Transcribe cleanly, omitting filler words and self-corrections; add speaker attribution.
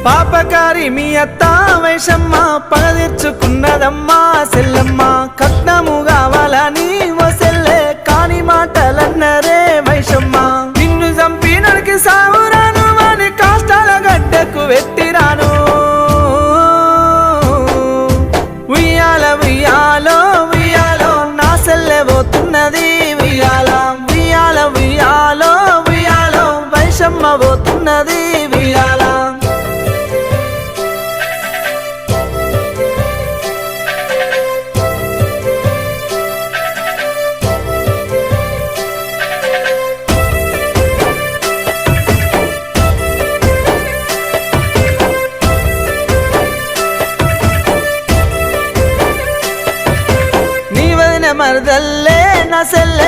Speaker 1: పాపకారి మీ అత్త వైషమ్మ పగదీర్చుకున్నదమ్మా సెల్లమ్మ కట్నము కావాలని ఓ సెల్లే కాని మాటలన్నరే వైషమ్మ నిన్ను చంపి నడికి సావురాను అని కాష్టాల గడ్డకు వెట్టిరాను ఉయ్యాల ఉయ్యాలో ఉయ్యాలో నా సెల్లె పోతున్నది ఉయ్యాల ఉయ్యాల ఉయ్యాలో ఉయ్యాలో వైషమ్మ పోతున్నది ఉయ్యాల మరదల్లే నా సెల్లె